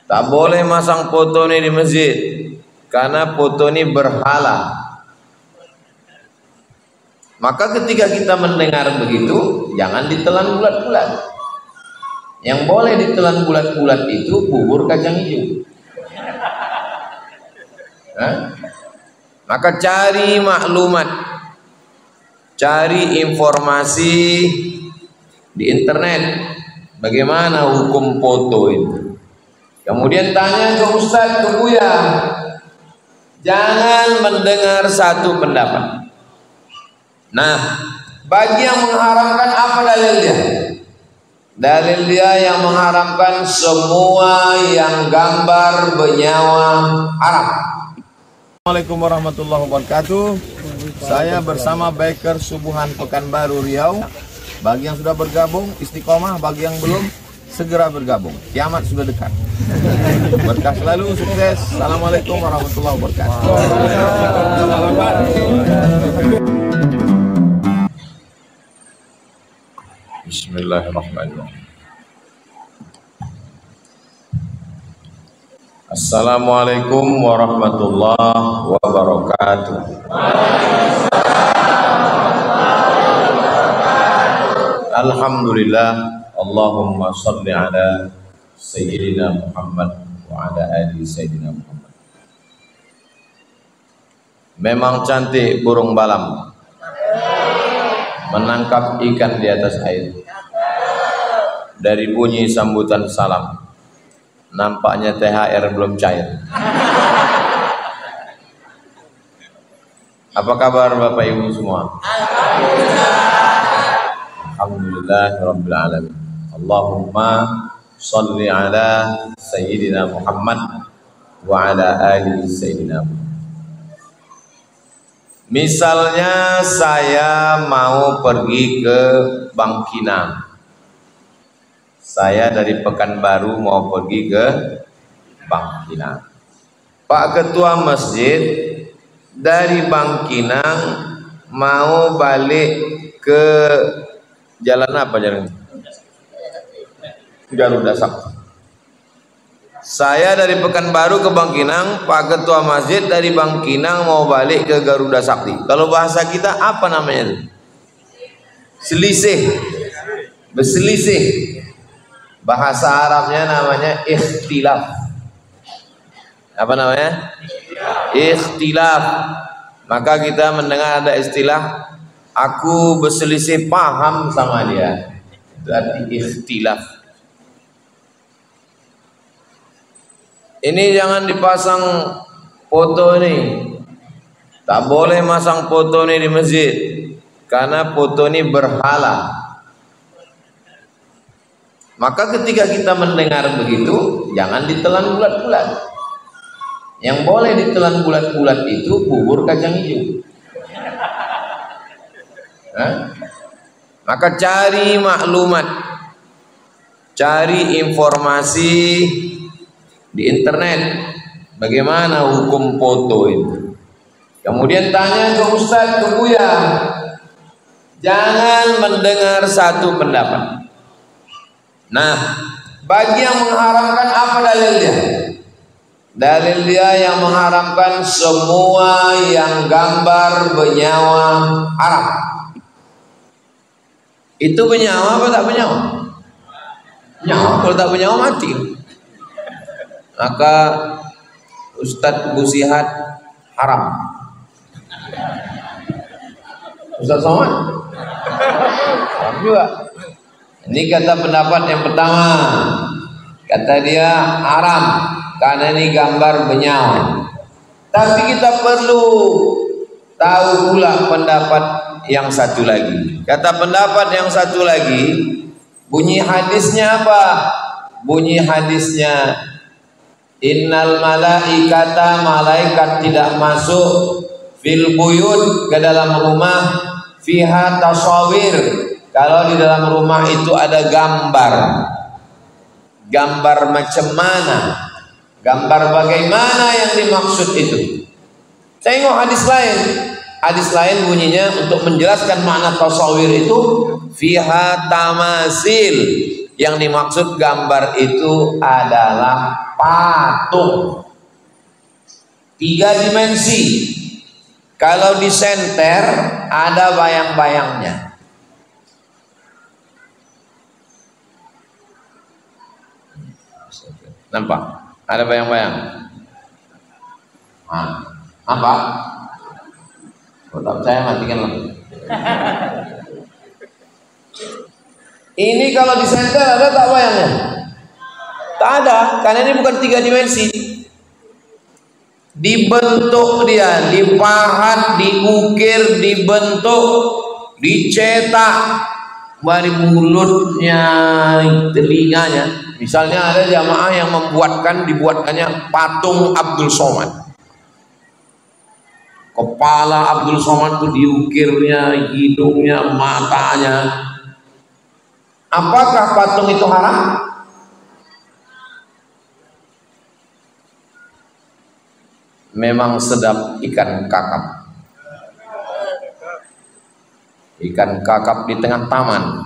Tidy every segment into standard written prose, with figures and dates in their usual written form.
Tak boleh masang foto ini di masjid karena foto ini berhala. Maka ketika kita mendengar begitu, jangan ditelan bulat-bulat. Yang boleh ditelan bulat-bulat itu bubur kacang hijau. Maka cari maklumat, cari informasi di internet bagaimana hukum foto itu. Kemudian tanya ke ustadz, ke buya. Jangan mendengar satu pendapat. Nah, bagi yang mengharamkan, apa dalil dia? Dalil dia yang mengharamkan semua yang gambar bernyawa haram. Assalamualaikum warahmatullahi wabarakatuh. Saya bersama Biker Subuhan Pekanbaru Riau. Bagi yang sudah bergabung istiqomah, bagi yang belum segera bergabung. Kiamat sudah dekat. Berkah selalu, sukses. Assalamualaikum warahmatullahi wabarakatuh. Bismillahirrahmanirrahim. Assalamualaikum warahmatullahi wabarakatuh. Alhamdulillah, Allahumma salli ala Sayyidina Muhammad wa ala ali Sayyidina Muhammad. Memang cantik burung balam menangkap ikan di atas air. Dari bunyi sambutan salam, nampaknya THR belum cair. Apa kabar Bapak Ibu semua? Alhamdulillah Rabbil Alamin. Allahumma salli ala Sayyidina Muhammad wa ala ali Sayyidina Muhammad. Misalnya saya mau pergi ke Bangkinang. Saya dari Pekanbaru mau pergi ke Bangkinang. Pak Ketua Masjid dari Bangkinang mau balik ke jalan apa jalan? Garuda Sakti. Saya dari Pekanbaru ke Bangkinang, Pak Ketua Masjid dari Bangkinang mau balik ke Garuda Sakti. Kalau bahasa kita apa namanya? Selisih. Berselisih. Bahasa Arabnya namanya ikhtilaf. Apa namanya? Ikhtilaf. Maka kita mendengar ada istilah, aku berselisih paham sama dia. Itu arti ikhtilaf. Ini jangan dipasang foto ini. Tak boleh masang foto ini di masjid karena foto ini berhala. Maka ketika kita mendengar begitu, jangan ditelan bulat-bulat. Yang boleh ditelan bulat-bulat itu bubur kacang hijau. Maka cari maklumat, cari informasi di internet bagaimana hukum foto itu. Kemudian tanya ke ustadz, ke buya. Jangan mendengar satu pendapat. Nah, bagi yang mengharamkan, apa dalil dia? Dalil dia yang mengharamkan semua yang gambar bernyawa haram. Itu bernyawa apa tak bernyawa? Nyawa, kalau tak bernyawa mati. Maka Ustadz Busihat haram. Ustadz Somad haram juga. Ini kata pendapat yang pertama. Kata dia haram karena ini gambar bernyawa. Tapi kita perlu tahu pula pendapat yang satu lagi. Kata pendapat yang satu lagi, bunyi hadisnya apa? Bunyi hadisnya, innal malaikata, malaikat tidak masuk fil buyut, ke dalam rumah, fiha tasawir, kalau di dalam rumah itu ada gambar. Gambar macam mana? Gambar bagaimana yang dimaksud itu? Tengok hadis lain. Hadis lain bunyinya untuk menjelaskan makna tasawir itu, fiha tamasil, Yang dimaksud gambar itu adalah patung 3 dimensi. Kalau disenter ada bayang-bayangnya. Nampak? Ada bayang-bayang. Nampak? Kalau saya matikan lagi. Ini kalau disenter ada tak bayangnya? Tak ada, karena ini bukan 3 dimensi. Dibentuk dia, dipahat, diukir, dibentuk, dicetak, dari mulutnya, telinganya. Misalnya ada jamaah yang dibuatkannya patung Abdul Somad. Kepala Abdul Somad itu diukirnya, hidungnya, matanya. Apakah patung itu haram? Memang sedap ikan kakap. Ikan kakap di tengah taman.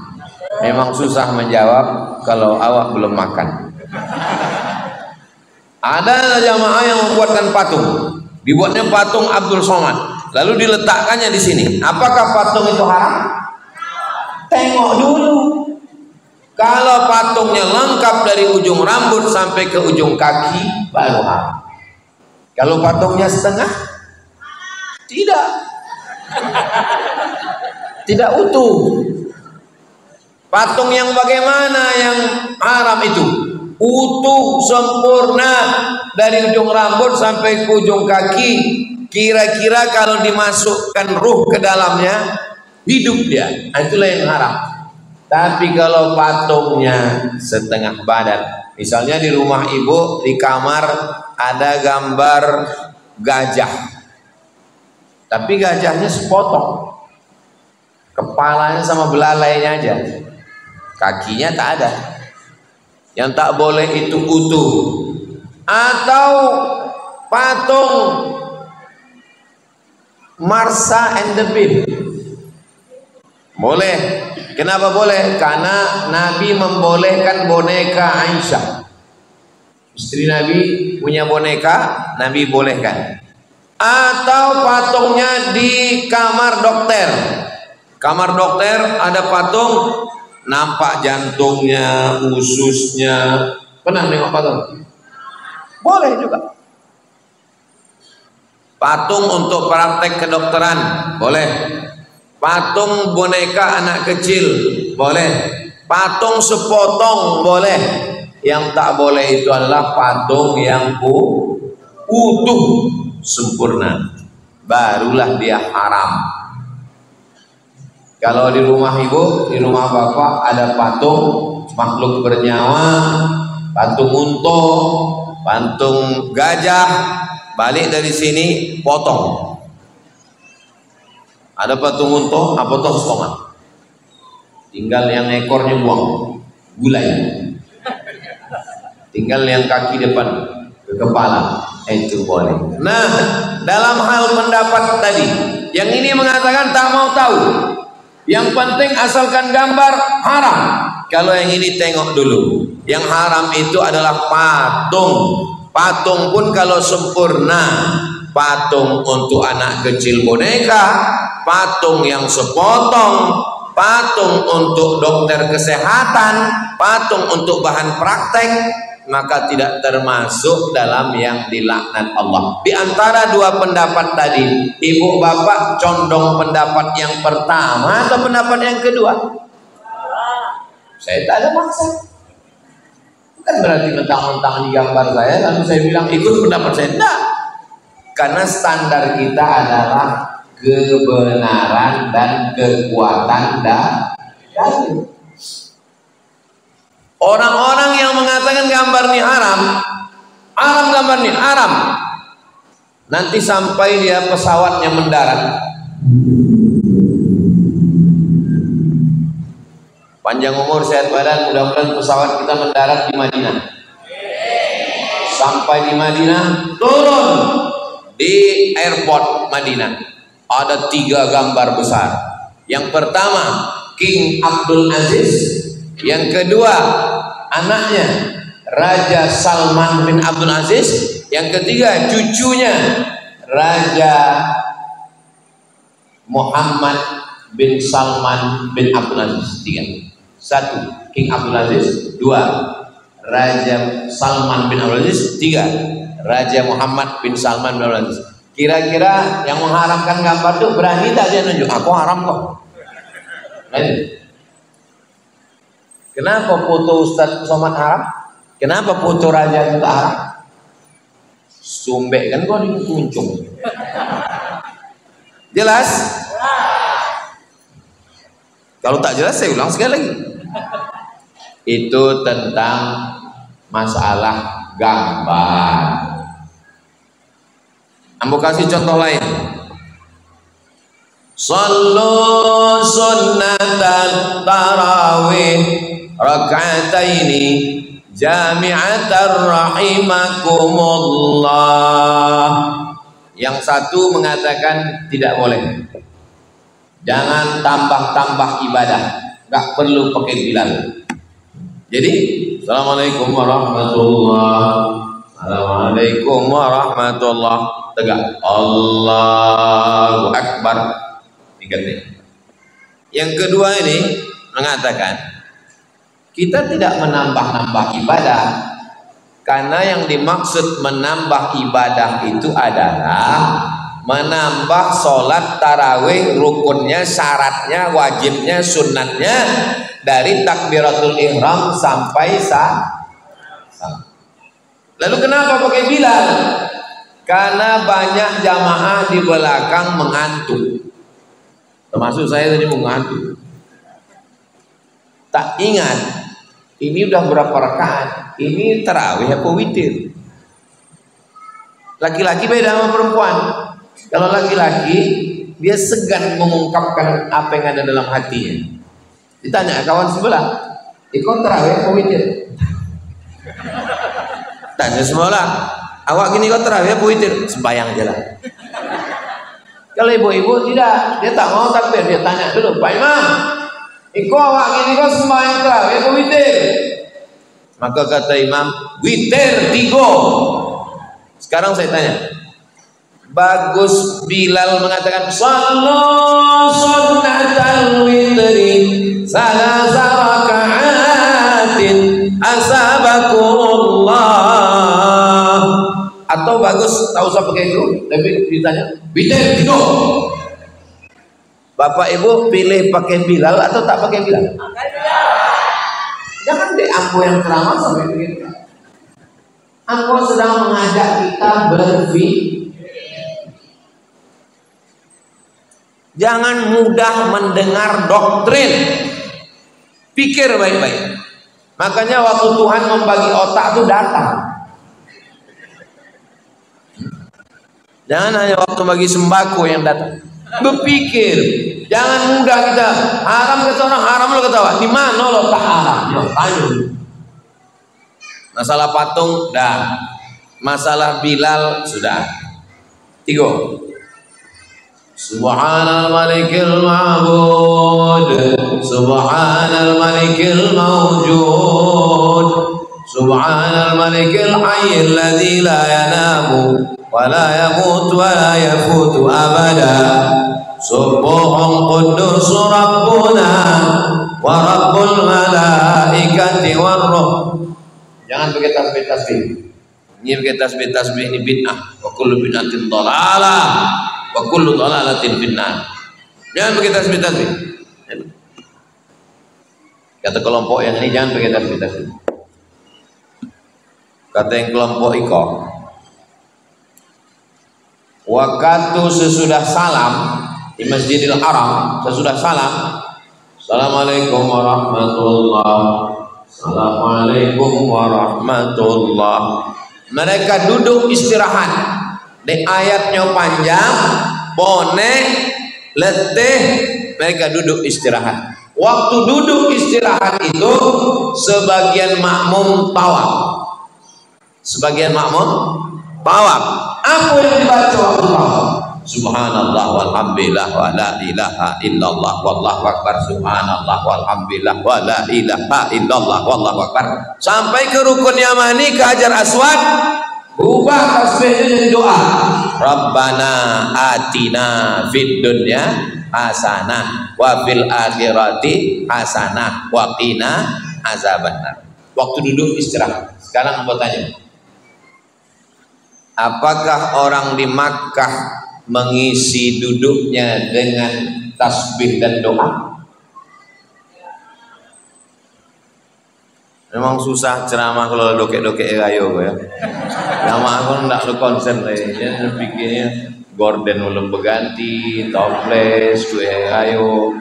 Memang susah menjawab kalau awak belum makan. Ada jamaah yang membuatkan patung. Dibuatnya patung Abdul Somad. Lalu diletakkannya di sini. Apakah patung itu haram? Tengok dulu. Kalau patungnya lengkap dari ujung rambut sampai ke ujung kaki, baru haram. Kalau patungnya setengah, tidak utuh. Patung yang bagaimana yang haram itu? Utuh, sempurna dari ujung rambut sampai ke ujung kaki. Kira-kira kalau dimasukkan ruh ke dalamnya, hidup dia. Itulah yang haram. Tapi kalau patungnya setengah badan, misalnya di rumah ibu, di kamar ada gambar gajah, tapi gajahnya sepotong, kepalanya sama belalainya aja, kakinya tak ada. Yang tak boleh itu utuh. Atau patung Marsha and the Bean, boleh. Kenapa boleh? Karena Nabi membolehkan boneka Aisyah. Istri Nabi punya boneka, Nabi bolehkan. Atau patungnya di kamar dokter. Kamar dokter ada patung, nampak jantungnya, ususnya. Pernah nengok patung? Boleh juga. Patung untuk praktek kedokteran, boleh. Patung boneka anak kecil, boleh. Patung sepotong, boleh. Yang tak boleh itu adalah patung yang utuh, sempurna. Barulah dia haram. Kalau di rumah ibu, di rumah bapak ada patung makhluk bernyawa, patung unta, patung gajah, balik dari sini potong. Ada patung unta, potong setengah. Tinggal yang ekornya buang, gulai. Tinggal yang kaki depan ke kepala, itu boleh. Nah, dalam hal pendapat tadi, yang ini mengatakan tak mau tahu. Yang penting asalkan gambar haram. Kalau yang ini tengok dulu. Yang haram itu adalah patung. Patung pun kalau sempurna, patung untuk anak kecil boneka, patung yang sepotong, patung untuk dokter kesehatan, patung untuk bahan praktek, maka tidak termasuk dalam yang dilaknat Allah. Di antara dua pendapat tadi, ibu bapak condong pendapat yang pertama atau pendapat yang kedua? Saya tak ada maksud. Bukan berarti mentang-mentang di gambar saya lalu saya bilang ikut pendapat saya. Tidak. Karena standar kita adalah kebenaran dan kekuatan dalil. Orang-orang yang mengatakan gambar ini haram, gambar ini haram. Nanti sampai dia pesawatnya mendarat, panjang umur sehat badan, mudah-mudahan pesawat kita mendarat di Madinah. Sampai di Madinah, turun di airport Madinah. Ada 3 gambar besar. Yang pertama King Abdul Aziz, Yang kedua, anaknya Raja Salman bin Abdul Aziz. Yang ketiga, cucunya Raja Muhammad bin Salman bin Abdul Aziz. Tiga. Satu, King Abdul Aziz. Dua, Raja Salman bin Abdul Aziz. Tiga, Raja Muhammad bin Salman bin Abdul Aziz. Kira-kira yang mengharamkan gambar itu berani tak dia nunjuk? Aku haram kok. Kenapa foto Ustadz Somad haram? Kenapa foto raja itu haram? Sumbek kan kau dikuncung. Jelas? Kalau tak jelas saya ulang sekali lagi. Itu tentang masalah gambar. Ambo kasih contoh lain. Sallu sunnatan tarawih rak'ataini jami'atan rahimakumullah. Yang satu mengatakan tidak boleh. Jangan tambah-tambah ibadah, nggak perlu pakai bilal. Jadi, assalamualaikum warahmatullah, assalamualaikum warahmatullah, tegak, Allahu Akbar, diganti. Yang kedua ini mengatakan kita tidak menambah-nambah ibadah, karena yang dimaksud menambah ibadah itu adalah menambah sholat tarawih, rukunnya, syaratnya, wajibnya, sunnatnya dari takbiratul ihram sampai sah. Lalu kenapa pakai bilal? Karena banyak jamaah di belakang mengantuk, termasuk saya tadi mengantuk. Tak ingat ini udah berapa rakaat, ini tarawih apa witir. Laki-laki beda sama perempuan. Kalau laki-laki dia segan mengungkapkan apa yang ada dalam hatinya. Ditanya kawan sebelah, ikut tarawih apa witir? Tanya sebelah, awak gini kau tarawih apa witir? Sembahyang aja lah. Kalau ibu-ibu tidak, dia tak mau takbir, dia tanya dulu, Pak Imam, ikut awak gini kau sembahyang tarawih apa witir? Maka kata imam, witir 3. Sekarang saya tanya, bagus Bilal mengatakan sallu sunnatal witri salasa raka'atin asabakumullah, atau bagus tak usah pakai itu, tapi ditanya witir 3. Bapak Ibu pilih pakai Bilal atau tak pakai Bilal? Jangan deh aku yang ceramah sampai begitu. Aku sedang mengajak kita berpikir. Jangan mudah mendengar doktrin. Pikir baik-baik. Makanya waktu Tuhan membagi otak itu datang. Jangan hanya waktu bagi sembako yang datang. Berpikir. Jangan mudah kita haram kata orang, haram lo ketawa. Di mana lo tak haram? Yo, tanya. Masalah patung dah. Masalah Bilal sudah. 3. Subhanal malikil ma'bud, subhanal malikil mawjud, subhanal malikil hayyil ladzi la yanamu wa la yamut wa la yafutu abada, subuhun quddus rabbuna wa rabbul malaikati war ruh. Jangan pakai tasbih-tasbih. Ini pakai tasbih-tasbih ini bid'ah. Wa kullu bid'atin dhalalah wa kullu dhalalatin finnar. Jangan pakai tasbih-tasbih. Kata kelompok yang ini jangan pakai tasbih-tasbih. Kata yang kelompok iko, waktu sesudah salam di Masjidil Haram, sesudah salam, assalamualaikum warahmatullahi, assalamualaikum warahmatullah. Mereka duduk istirahat. Di ayatnya panjang, bonek, letih, mereka duduk istirahat. Waktu duduk istirahat itu sebagian makmum tawaf. Sebagian makmum tawaf. Apa yang dibaca waktu tawaf? Subhanallah walhamdulillah wa la ilaha illallah wallahu akbar. Subhanallah walhamdulillah wa la ilaha illallah wallahu akbar. Sampai ke rukun yamani, ke Hajar Aswad, ubah tasbihnya jadi doa. Rabbana atina fid dunya hasanah wa fil akhirati hasanah wa qina azabannar. Waktu duduk istirahat. Sekarang mau tanya, apakah orang di Makkah mengisi duduknya dengan tasbih dan doa? Memang susah ceramah kalau dokek-dokek ayo ya. Nama aku ndak lu konsen ya, pikirnya gorden belum berganti, toples, gue ayo.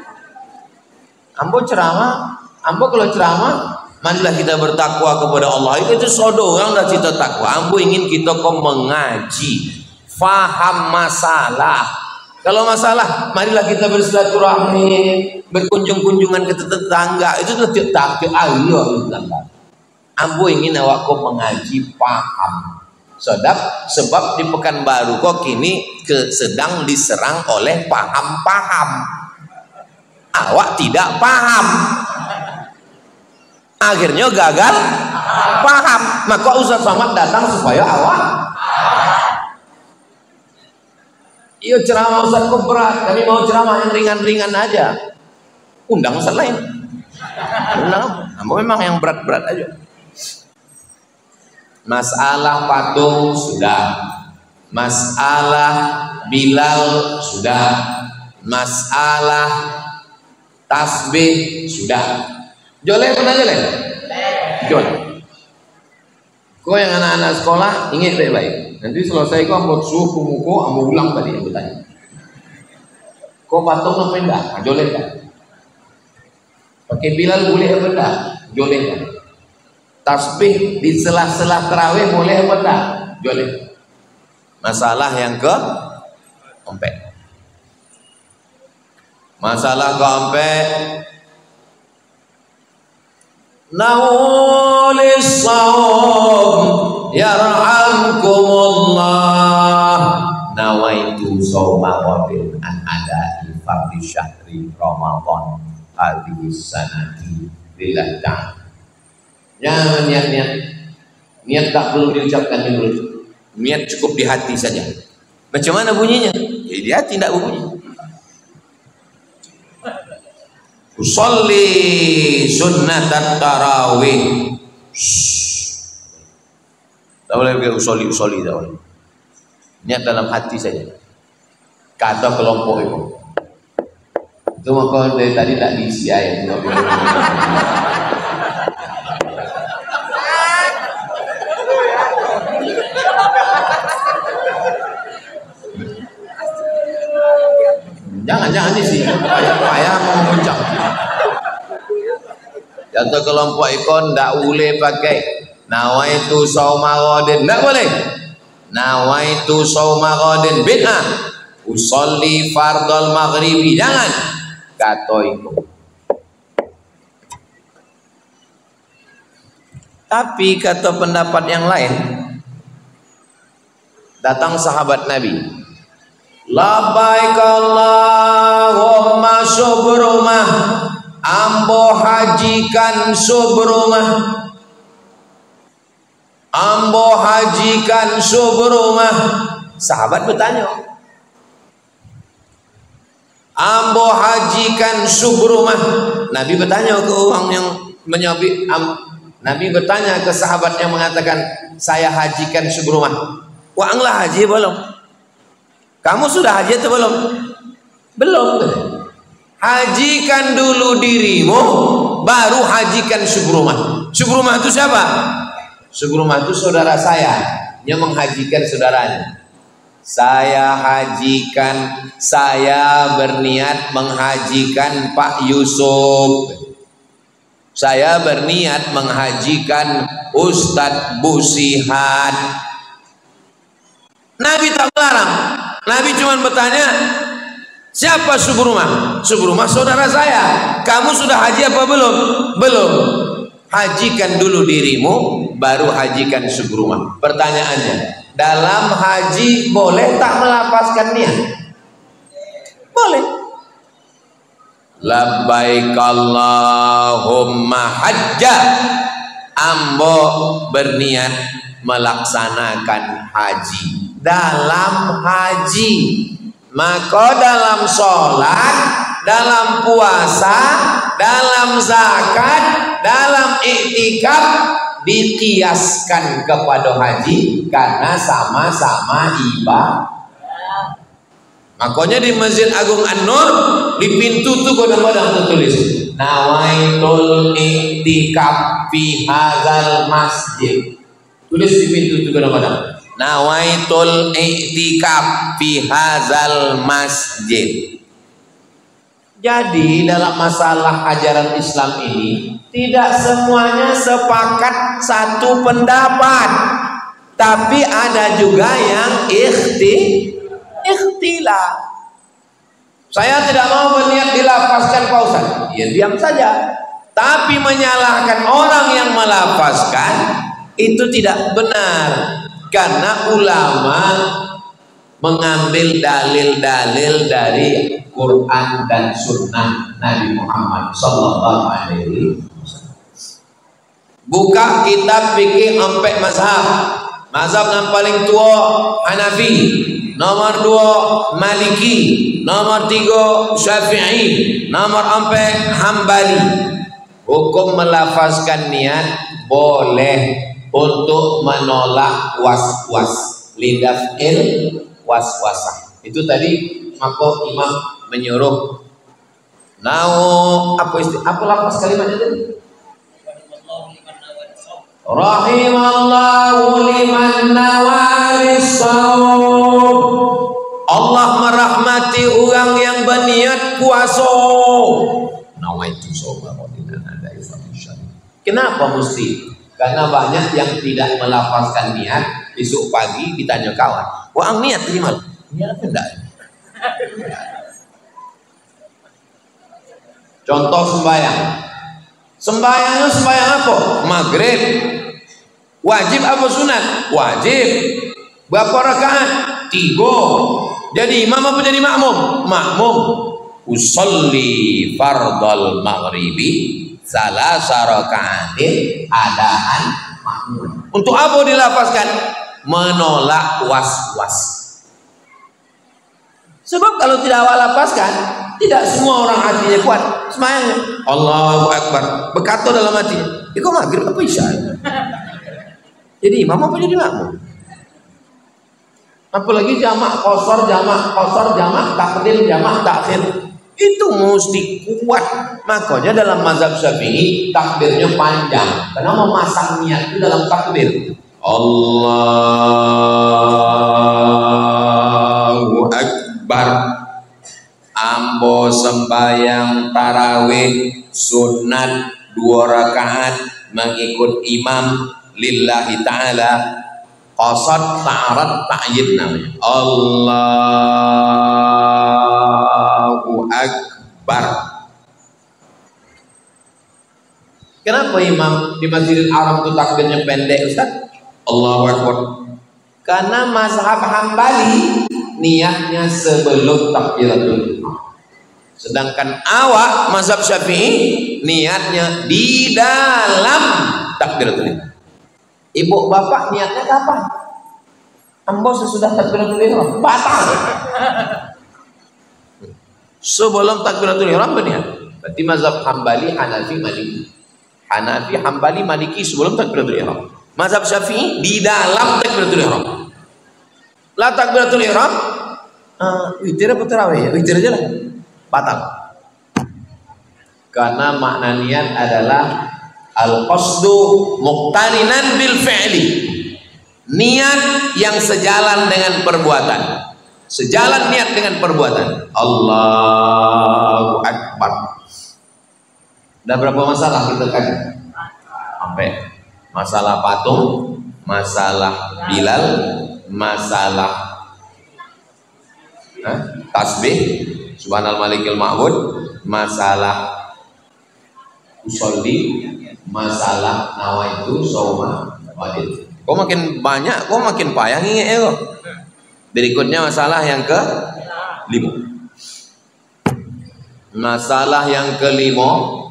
Ambo ceramah, ambo kalau ceramah, marilah kita bertakwa kepada Allah. Itu sodo orang dah cita takwa. Ambo ingin kita kok mengaji, faham masalah. Kalau masalah, marilah kita bersilaturahmi, berkunjung-kunjungan ke tetangga. Itu tuh tak ayo. Ambo ingin awak kok mengaji, paham. Sebab di Pekanbaru kok kini sedang diserang oleh paham-paham. Awak tidak paham. Akhirnya gagal paham. Maka Ustaz Somad datang supaya awak. Iya ceramah Ustaz kok berat, kami mau ceramah yang ringan-ringan aja. Undang Ustaz lain. Undang, memang yang berat-berat aja. Masalah patung sudah, masalah Bilal sudah, masalah tasbih sudah. Joleh pernah joleh? Joleh. Kau yang anak-anak sekolah ingat baik-baik. Nanti selesai kau ambil suhu muko, ambil ulang tadi aku tanya. Kau patung apa enggak? Joleh kan? Pakai Bilal boleh apa enggak? Joleh kan? Tasbih di sela-sela tarawih boleh apa enggak? Joleh. Masalah yang keempat. Masalah keempat. Naulis saum yarhamkumullah. Nawaitu sauma wadin an adai fardhi syahri Ramadan hadhihi sanati lillah ta'ala. Jangan niat tak perlu diucapkan di mulut, niat cukup di hati saja. Macam mana bunyinya? Ya, di hati tidak berbunyi. Usolli sunnatat tarawih. Tak boleh pakai usolli tak boleh. Niat dalam hati saja. Kata kelompok itu. Itu maka dari tadi tak diisi ayat. Jangan diisi. Payah mengucap. Kata kelompok ikon ndak boleh pakai nawaitu sauma ghadin, ndak boleh. Nawaitu sauma ghadin bid'ah. Usolli fardhal maghribi, jangan. Kata itu. Tapi kata pendapat yang lain, datang sahabat Nabi. Labbaik Allahumma subrumah. Ambo hajikan subrumah. Ambo hajikan subrumah. Sahabat bertanya, ambo hajikan subrumah. Nabi bertanya ke orang yang menyabit. Nabi bertanya ke sahabat yang mengatakan, saya hajikan subrumah. Wah, anglah haji belum? Kamu sudah haji atau belum? Belum. Hajikan dulu dirimu, baru hajikan subrumah. Subrumah itu siapa? Subrumah itu saudara saya yang menghajikan saudaranya. Saya hajikan, saya berniat menghajikan Pak Yusuf. Saya berniat menghajikan Ustadz Busihat. Nabi tak melarang. Nabi cuma bertanya, siapa subrumah? Subrumah saudara saya. Kamu sudah haji apa belum? Belum. Hajikan dulu dirimu, baru hajikan subrumah. Pertanyaannya, dalam haji boleh tak melapaskan niat? Boleh. Labbaik Allahumma hajja, ambo berniat melaksanakan haji. Dalam haji, maka dalam sholat, dalam puasa, dalam zakat, dalam iktikaf dikiaskan kepada haji karena sama-sama ibadah. Makanya di Masjid Agung An-Nur di pintu tuh kadang-kadang tertulis nawaitul iktikaf fi hadzal masjid. Tulis di pintu tuh kadang-kadang nawaitul iktikaf fi hadzal masjid. Jadi dalam masalah ajaran Islam ini tidak semuanya sepakat satu pendapat, tapi ada juga yang ikhtilaf. Saya tidak mau berniat dilafazkan Pak Ustaz, ya diam saja. Tapi menyalahkan orang yang melafazkan itu tidak benar, karena ulama mengambil dalil-dalil dari Quran dan Sunnah Nabi Muhammad Sallallahu Alaihi Wasallam. Buka kitab fikih sampai mazhab. Mazhab yang paling tua Hanafi, nomor 2 Maliki, nomor 3 Syafi'i, nomor 4 Hambali. Hukum melafazkan niat boleh untuk menolak was-was, lidaf'il was-wasah. Itu tadi maka imam menyuruh apa lafaz kalimatnya tadi? Rahimallahu liman nawalis shaum. Allah merahmati orang yang berniat puasa. Nawaitu shauma qadinan ada ifadhisyan. Kenapa mesti? Karena banyak yang tidak melafazkan niat, besok pagi ditanya kawan, "Wah, niat tadi malam." Niat enggak? Contoh sembahyang. Sembahyangnya sembahyang apa? Maghrib. Wajib apa sunat? Wajib. Berapa rakaat? 3. Jadi imam apa jadi makmum? Makmum. Usolli fardal maghribi salasa rakaatin adaan makmum. Untuk apa dilafazkan? Menolak was-was. Sebab kalau tidak awal lapaskan, tidak semua orang hatinya kuat semayangnya. Allahu Akbar, berkata dalam hatinya, itu maghrib apa isya? Jadi imam apa jadi makmum? Apalagi jamak qasar, takdim, jamak takhir, itu mesti kuat. Makanya dalam mazhab Syafi'i takbirnya panjang, karena memasang niat itu dalam takbir. Allahu Akbar. Ambo sembahyang tarawih sunat 2 rakaat mengikut imam lillahi ta'ala, qasad ta'arad ta'yid namanya. Allahu Akbar. Kenapa imam di Masjidil Haram itu takbirnya pendek, Ustaz? Allahu Akbar. Karena mazhab Hambali niatnya sebelum takbiratul ihram. Sedangkan awak mazhab Syafi'i niatnya di dalam takbiratul ihram. Ibu bapak niatnya kapan? Ambo sesudah takbiratul ihram batal. Sebelum takbiratul ihram berniat. Berarti mazhab Hambali, Hanafi, Maliki. Hanafi, Hambali, Maliki sebelum takbiratul ihram. Mazhab Syafi'i di dalam takbiratul ihram. Lah takbiratul ihram witir apa tarawih ya? Witir aja lah. Batal. Karena makna niat adalah al-qasdu muqtarinan bil fi'li. Niat yang sejalan dengan perbuatan. Sejalan niat dengan perbuatan. Allahu Akbar. Ada berapa masalah kita kan? Sampai masalah patung, masalah Bilal, masalah tasbih, subhanal malikil ma'bud, masalah usolli, masalah nawaitu shauma wadid. Kok makin banyak, kok makin payah ingat ya kok. Berikutnya masalah yang ke-5. Masalah yang kelima,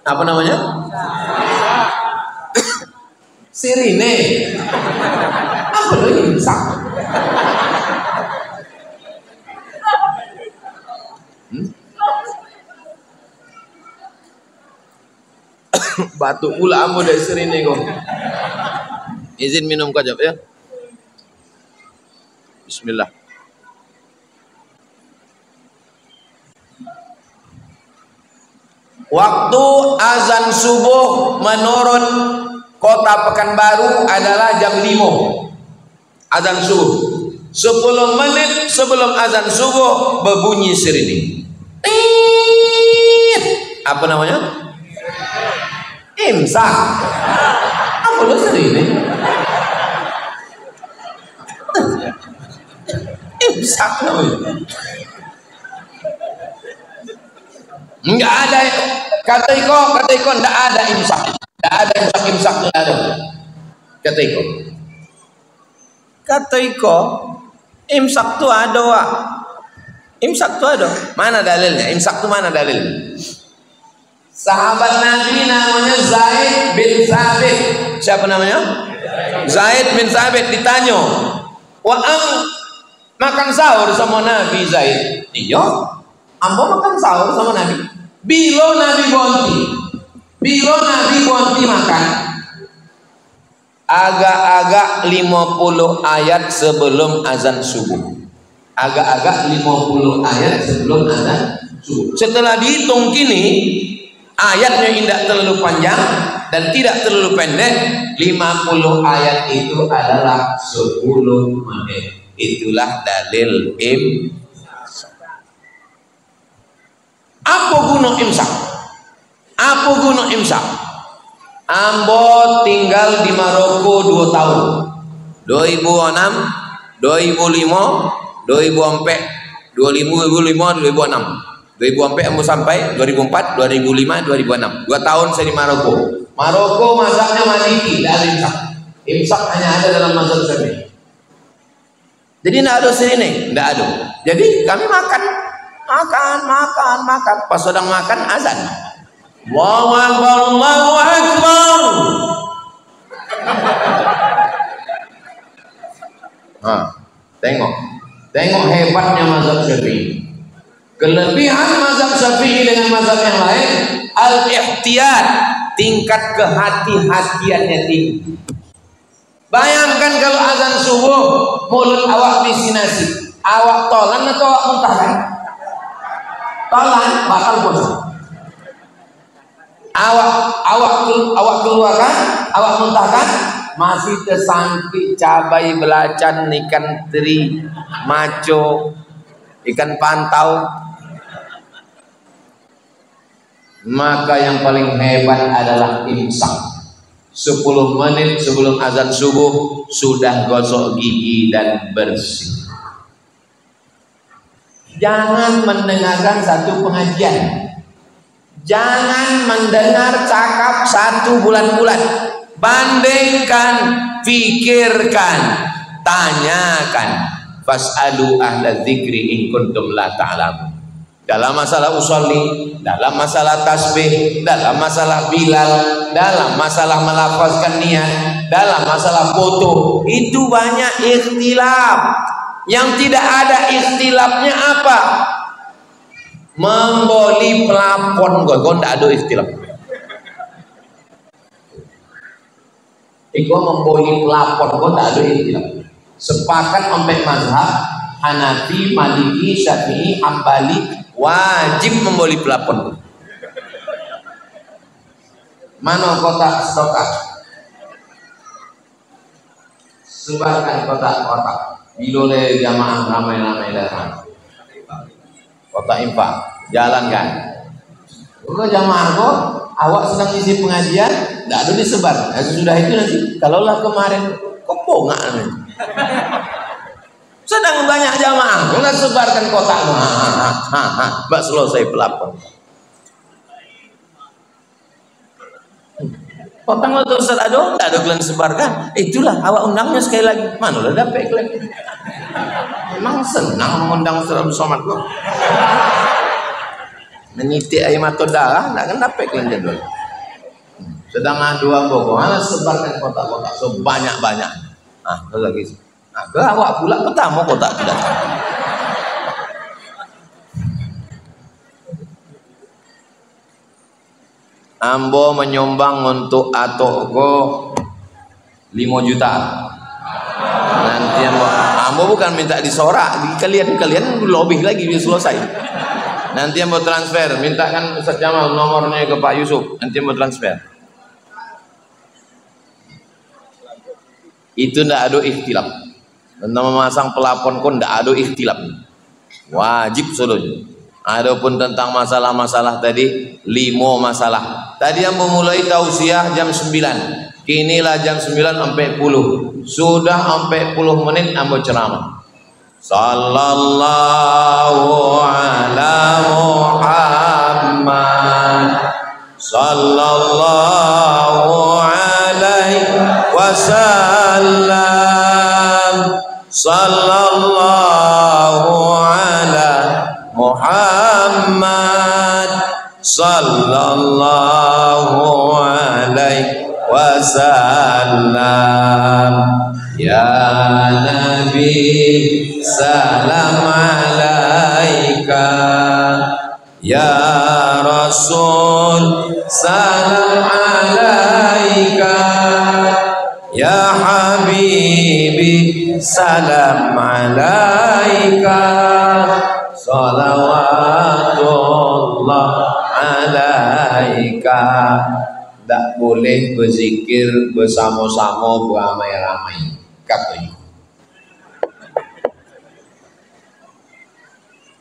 apa namanya? Sirine. Apa lagi imsak? Batuk pula amu dari sirine kok. Izin minum kajap ya. Bismillah. Waktu azan subuh menurut Kota Pekanbaru adalah jam 5. Azan subuh. 10 menit sebelum azan subuh berbunyi sirine. Apa namanya? Imsak. Apa lo sirine? Imsak namanya. Enggak ada, kata Iko enggak ada imsak. Enggak ada imsak enggak ada. Kata Iko imsak tuh ada, Wak. Imsak tuh ada. Mana dalilnya? Imsak tuh mana dalilnya? Sahabat Nabi namanya Zaid bin Thabit. Siapa namanya? Zaid bin Thabit ditanya, makan sahur sama Nabi Zaid? Iya, ambo makan sahur sama Nabi. Bila Nabi Bonti makan agak-agak 50 ayat sebelum azan subuh. Agak-agak 50 ayat sebelum azan subuh. Setelah dihitung kini, ayatnya tidak terlalu panjang dan tidak terlalu pendek. 50 ayat itu adalah 10 menit. Itulah dalil Apa guna imsak? Apa guna imsak? Ambo tinggal di Maroko 2 tahun. 2006, 2005, 2004, 2005, 2006. 2004 ambo sampai 2004, 2005, 2006. 2 tahun saya di Maroko. Maroko mazhabnya Maliki, tidak ada imsak. Imsak hanya ada dalam mazhab Syafi'i. Jadi tidak ada sirine, tidak ada. Jadi kami makan. Pas sedang makan azan. Allahu Akbar, Allahu Akbar. Tengok hebatnya mazhab Syafi'i. Kelebihan mazhab Syafi'i dengan mazhab yang lain, al-ihtiyat, tingkat kehati-hatiannya tinggi. Bayangkan kalau azan subuh mulut awak disinasi, awak tolan atau awak muntahkan? Tolan, bakal puasa. Awak keluarkan, awak muntahkan, masih tersangkit cabai belacan, ikan teri, maco, ikan pantau. Maka yang paling hebat adalah imsak. 10 menit sebelum azan subuh sudah gosok gigi dan bersih. Jangan mendengarkan satu pengajian. Jangan mendengar cakap 1 bulan-bulan. Bandingkan, pikirkan, tanyakan. Fas'alu ahla dzikri in kuntum la ta'lamun. Dalam masalah usolli, dalam masalah tasbih, dalam masalah bilal, dalam masalah melafazkan niat, dalam masalah foto, itu banyak ikhtilaf. Yang tidak ada ikhtilafnya apa? Memboli pelapon, kok tidak ada ikhtilaf. Iko memboli pelapon, kok tidak ada ikhtilaf. Sepakat sampai mazhab Hanafi, Maliki, Syafi'i, Hambali wajib memboli pelapon. Mana kotak stokak? Sebarkan kotak-kotak. Bilole jamaah ramai-ramai datang. Kota infak, jalankan. Kalau jamaah kok, awak sedang isi pengajian, tidak ada disebar. Nah, sesudah itu nanti, kalaulah kemarin, kok pongak nanti. Sedang banyak jamaah, nggak sebarkan kotak. Mbak selesai pelapon. Potong waktu Ustaz Ado, tidak ada kalian sebarkan. Itulah awak undangnya sekali lagi. Mana udah dapet kalian? Memang senang mengundang Ustaz Somad kok. Menitik air mata darah, nak kena pek kan jadul. Sedang adu ambok, sebarkan kotak-kotak sebanyak-banyak. Lagi. Ke awak pula pertama kotak tidak. Ambo menyumbang untuk atoko 5 juta. Nanti ambo bukan minta disorak, kalian lebih lagi biar selesai. Nanti ambo transfer, mintakan Ustaz Jamal nomornya ke Pak Yusuf, nanti ambo transfer. Itu ndak ada ikhtilaf. Tentang memasang pelapon pun ndak ada ikhtilaf. Wajib solonya. Adapun tentang masalah-masalah tadi 5 masalah. Tadi yang memulai tausiah jam 9. Kinilah jam 9:40. Sudah 40 menit ambo ceramah. Sallallahu ala Muhammad. Sallallahu alaihi wasallam. Sallallahu ala Muhammad sallallahu alaihi wasallam. Ya Nabi salam alaika, ya Rasul salam alaika, ya Habibi salam alaika. Salawatullah alaika. Tak boleh berzikir bersama-sama beramai-ramai. Katanya.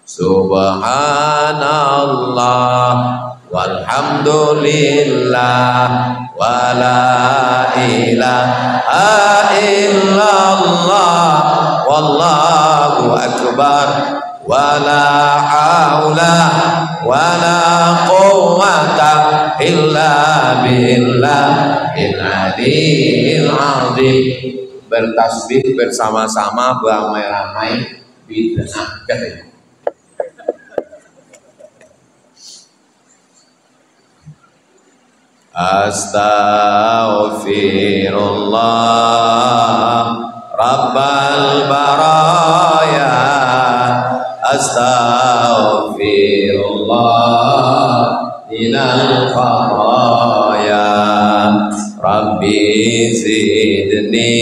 Subhanallah walhamdulillah wala ilaha illallah wallahu akbar. Wala haula wala quwwata illa billahil aliyyil azim. Bertasbih bersama-sama beramai-ramai bid'ah katanya. Astaghfirullah Rabbal baraya. Astaghfirullah minal khataya. Rabbi zidni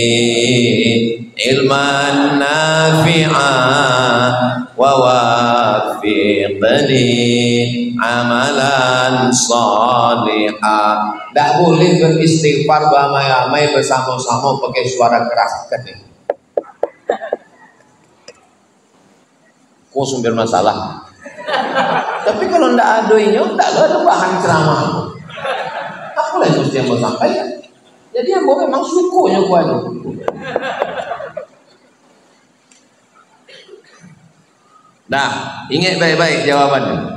ilman nafi'an wa wafiqni amalan salihah. Tak boleh beristighfar beramai-ramai bersama-sama pakai suara keras katanya. Kok sumber masalah. Tapi kalau ndak ada ini, tak ada bahan ceramah. Apa lagi mesti yang mau sampaikan? Jadi yang mau memang sukunya kuat. Nah, ingat baik-baik jawabannya.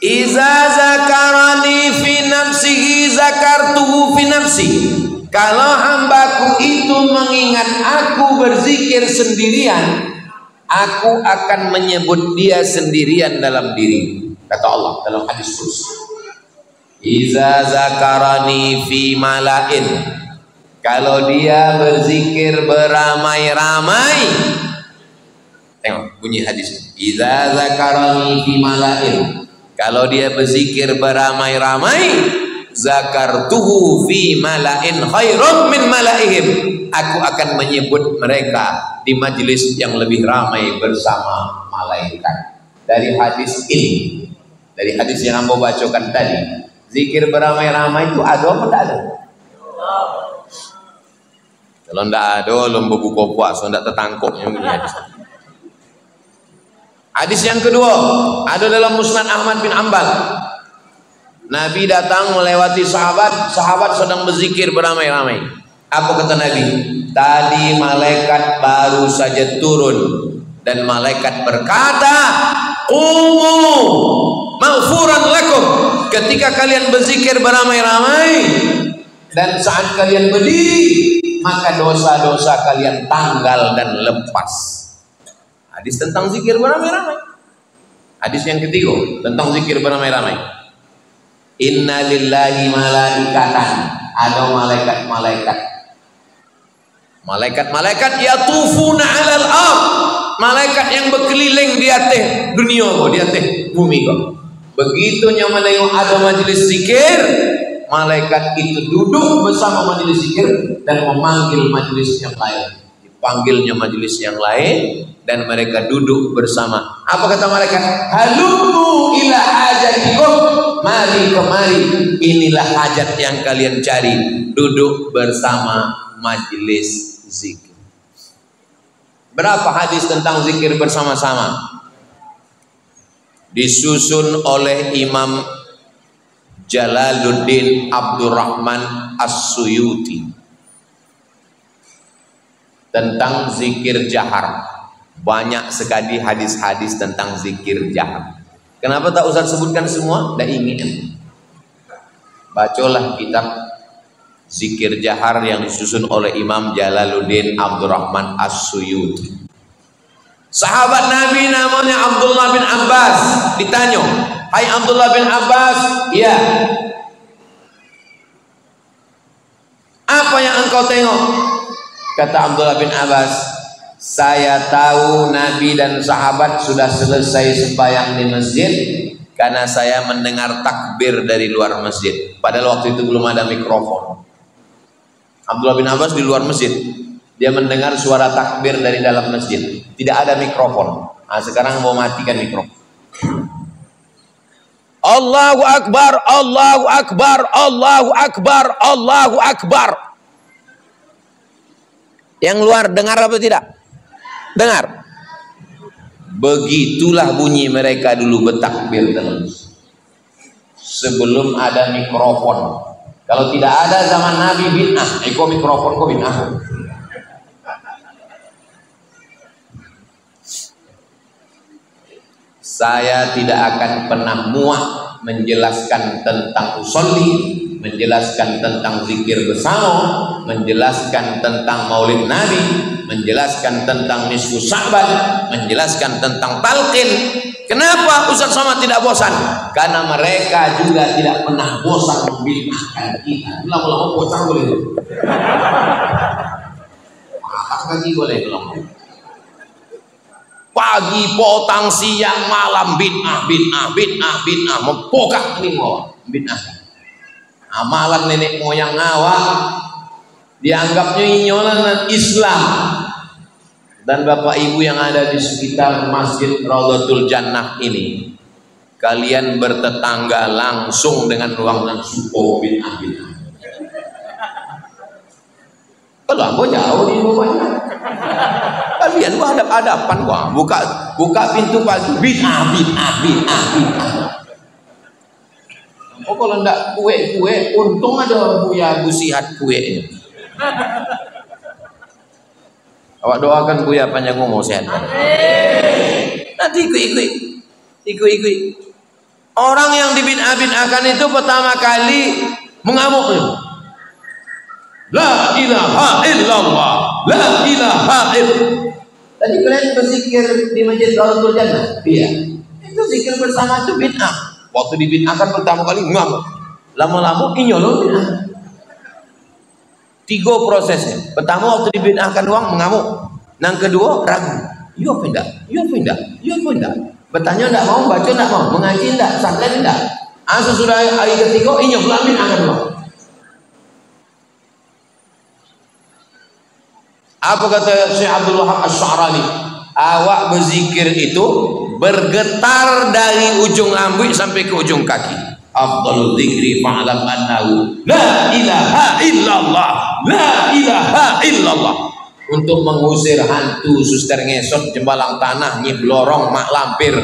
Iza zakarani fi nafsihi zakartuhu fi nafsi. Kalau hambaku itu mengingat aku berzikir sendirian, aku akan menyebut dia sendirian dalam diri. Kata Allah dalam hadis qudsi. Iza zakarani fi malain. Kalau dia berzikir beramai-ramai. Tengok bunyi hadis. Iza zakarani fi malain. Kalau dia berzikir beramai-ramai, zakartuhu fi malain khairum min malaihim. Aku akan menyebut mereka di majlis yang lebih ramai bersama malaikat. Dari hadis ini, dari hadis yang Amba bacakan tadi, zikir beramai-ramai itu ada apa tidak ada? Kalau tidak ada, lembu buka puasa, tidak tertangkap yang punya hadis. Hadis yang kedua ada dalam Musnad Ahmad bin Ambal. Nabi datang melewati sahabat sedang berzikir beramai-ramai. Apa kata Nabi? Tadi malaikat baru saja turun dan malaikat berkata, "Qumu maghfuran lakum." Ketika kalian berzikir beramai-ramai, Dan saat kalian berdiri, maka dosa-dosa kalian tanggal dan lepas. Hadis tentang zikir beramai-ramai. Hadis yang ketiga tentang zikir beramai-ramai. Inna lillahi malaikatan, ada malaikat-malaikat. Malaikat-malaikat yatufuna 'alal ardh, malaikat yang berkeliling di atas dunia kok, di atas bumi kok. Begitu yang menengok ada majelis zikir, malaikat itu duduk bersama majelis zikir dan memanggil majelis yang lain. Dipanggilnya majelis yang lain dan mereka duduk bersama. Apa kata malaikat? Halumu ila hajatikum, mari kemari, inilah hajat yang kalian cari. Duduk bersama majelis zikir. Berapa hadis tentang zikir bersama-sama? Disusun oleh Imam Jalaluddin Abdurrahman As-Suyuti tentang zikir jahar. Banyak sekali hadis-hadis tentang zikir jahar. Kenapa tak usah sebutkan semua? Dah ingin. Bacalah kitab zikir jahar yang disusun oleh Imam Jalaluddin Abdurrahman As-Suyuti. Sahabat Nabi namanya Abdullah bin Abbas ditanya, "Hai Abdullah bin Abbas, ya, apa yang engkau tengok?" Kata Abdullah bin Abbas, "Saya tahu Nabi dan sahabat sudah selesai sembahyang di masjid karena saya mendengar takbir dari luar masjid." Padahal waktu itu belum ada mikrofon. Abdullah bin Abbas di luar masjid, dia mendengar suara takbir dari dalam masjid. Tidak ada mikrofon. Nah, sekarang mau matikan mikrofon. Allahu Akbar, Allahu Akbar, Allahu Akbar, Allahu Akbar. Yang luar dengar apa tidak? Dengar. Begitulah bunyi mereka dulu bertakbir terus. Sebelum ada mikrofon. Kalau tidak ada zaman Nabi bid'ah, kok mikrofon kok bid'ah. Saya tidak akan pernah muak menjelaskan tentang usolli, menjelaskan tentang zikir bersama, menjelaskan tentang maulid Nabi, menjelaskan tentang nisfu Sya'ban, menjelaskan tentang talqin. Kenapa Ustaz Somad tidak bosan? Karena mereka juga tidak pernah bosan membid'ahkan kita. Lama-lama bosan boleh. Apa lagi boleh lama. Pagi, potang, siang, malam bid'ah, bid'ah, bid'ah, bid'ah, mempokak ini mau bid'ah. Amalan nenek moyang awak dianggapnya inyolan Islam. Dan bapak ibu yang ada di sekitar Masjid Raudhatul Jannah ini, kalian bertetangga langsung dengan ruangan supo bid'ah, bid'ah. Kalau aku jauh di rumahnya, kalian gua hadap-hadapan gua, buka pintu pagi bid'ah, bid'ah, bid'ah, bid'ah. Oh, kalau enggak kue, untung ada Buya Gusihat kuenya. Awak doakan Buya panjang umur sehat. Nanti ikut. Orang yang dibid'ah-bid'ahkan itu pertama kali mengamuk. La ilaha illallah, la ilaha illallah. Tadi kalian berzikir di Masjid Raudhatul Jannah? Iya. Itu zikir bersama itu bid'ah. Waktu dibid'ahkan pertama kali ngamuk. Lama-lama inyolong bid'ah. 3 prosesnya. Pertama waktu dibid'ahkan uang mengamuk. Yang kedua ragu. Yo pindah. Bertanya enggak mau, baca enggak mau, mengaji enggak, santren enggak. Sesudah hari ketiga inyolong bid'ahkan uang. Apa kata Syekh Abdul Wahab Asy-Sya'rani? Awak berzikir itu bergetar dari ujung rambut sampai ke ujung kaki. Afdhalul dzikri fa'lam annahu la ilaha illallah, la ilaha illallah. Untuk mengusir hantu, suster ngesot, jembalang tanah, nyiblorong, mak lampir.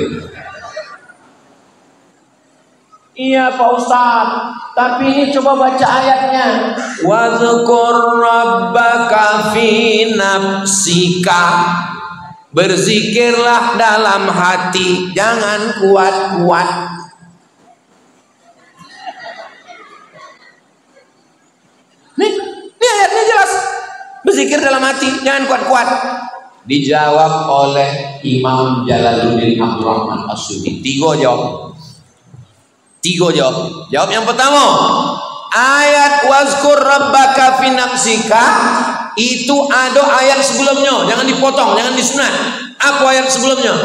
Iya Pak Ustaz, tapi ini coba baca ayatnya. Wadzkur rabbaka fi nafsika. Berzikirlah dalam hati, jangan kuat-kuat. Berzikir dalam hati, jangan kuat-kuat. Dijawab oleh Imam Jalaluddin Abdurrahman As-Suyuti. Tiga jawab. Jawab yang pertama, ayat wazkur rabbaka fi nafsika itu ada ayat sebelumnya, jangan dipotong, jangan disunat. Apa ayat sebelumnya?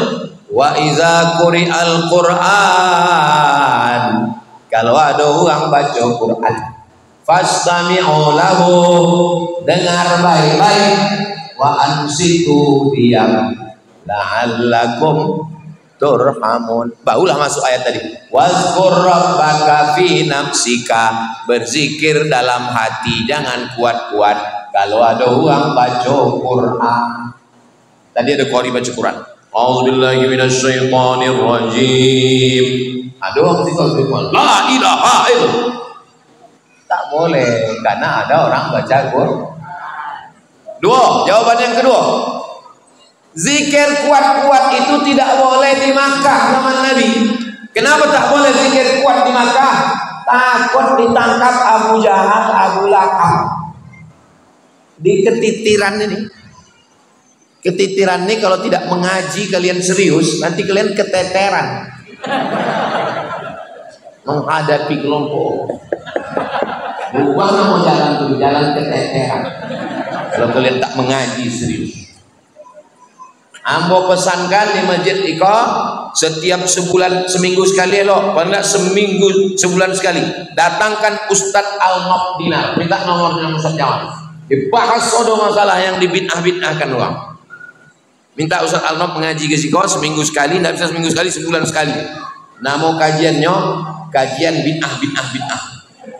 Wa iza quri'al Qur'an, kalau ada orang baca Quran, fastami'u lahu, dengar baik-baik, wa ansitu diam, la'allakum turhamun. Barulah masuk ayat tadi. Wazkur rabbaka fi nafsika, berzikir dalam hati, jangan kuat-kuat. Kalau ada orang baca Quran, tadi ada qari baca Quran. A'udzubillahi minasyaitonir rajim. Ada orang zikir la ilaha illallah. Tak boleh karena ada orang baca Quran. Dua, jawaban yang kedua. Zikir kuat-kuat itu tidak boleh di Makkah zaman Nabi. Kenapa tak boleh zikir kuat di Makkah? Takut ditangkap Abu Jahal, Abu Lahab. Di ketitiran ini. Ketitiran ini kalau tidak mengaji kalian serius, nanti kalian keteteran. Menghadapi kelompok. Bukan mau jalan tuh, jalan keteteran. Kalau kalian tak mengaji serius. Ambo pesankan di Masjid Iqa setiap sebulan, seminggu sekali loh, pada sebulan sekali datangkan Ustadz Al-Nof Dinar, minta nomornya Ustadz Jamal, dibahas sodo masalah yang dibid'ah-bid'ahkan orang. Minta Ustadz Al-Nof mengaji ke Iqa seminggu sekali, tidak bisa seminggu sekali, sebulan sekali. Nama kajiannya kajian bid'ah.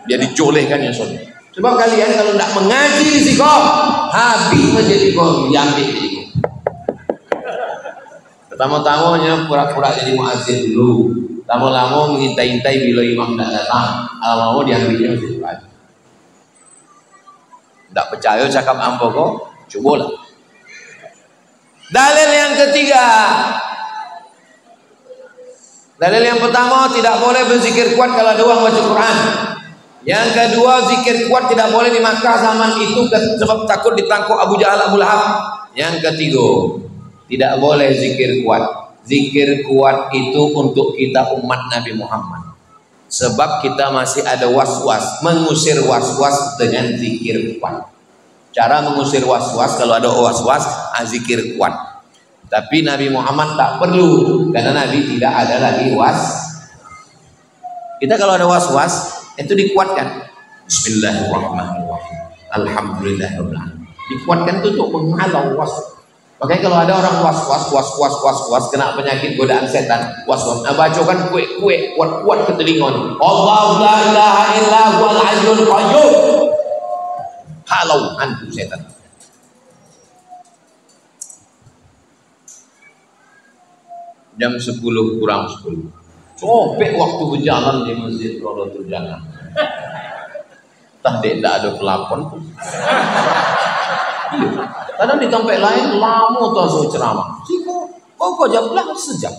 Dia dicolehkan ya sodo. Sebab kalian kalau tidak mengaji di Iqa, habis Masjid Iqa diambil di Iqa. Pertama-tamanya pura-pura jadi muazzin dulu. Lama-lama mengintai-intai bila imam tidak datang. Lama-lama diambilnya masjid lagi. Tidak percaya cakap ambo kok, cobalah. Dalil yang ketiga. Dalil yang pertama, tidak boleh berzikir kuat kalau ada orang baca Quran. Yang kedua, zikir kuat tidak boleh di Makkah zaman itu sebab takut ditangkap Abu Jahal, Abu Lahab. Yang ketiga, tidak boleh zikir kuat. Zikir kuat itu untuk kita umat Nabi Muhammad. Sebab kita masih ada was-was. Mengusir was-was dengan zikir kuat. Cara mengusir was-was, kalau ada was-was, zikir kuat. Tapi Nabi Muhammad tak perlu. Karena Nabi tidak ada lagi was. Kita kalau ada was-was, itu dikuatkan. Bismillahirrahmanirrahim. Alhamdulillahirabbil alamin. Dikuatkan itu untuk menghalau was. Makanya kalau ada orang was kena penyakit godaan setan, was-was. Nah, bacakan kue kuat-kuat ke telinga. Allahu la ilaha illa huwal hayyul qayyum. Halau hantu setan. Jam 10 kurang 10. Sobek waktu berjalan di Masjid Rodotul Jannah. Tak ada pelapon. Kadang di tempat lain lama tuh ceramah. Kok jam 11 sejam.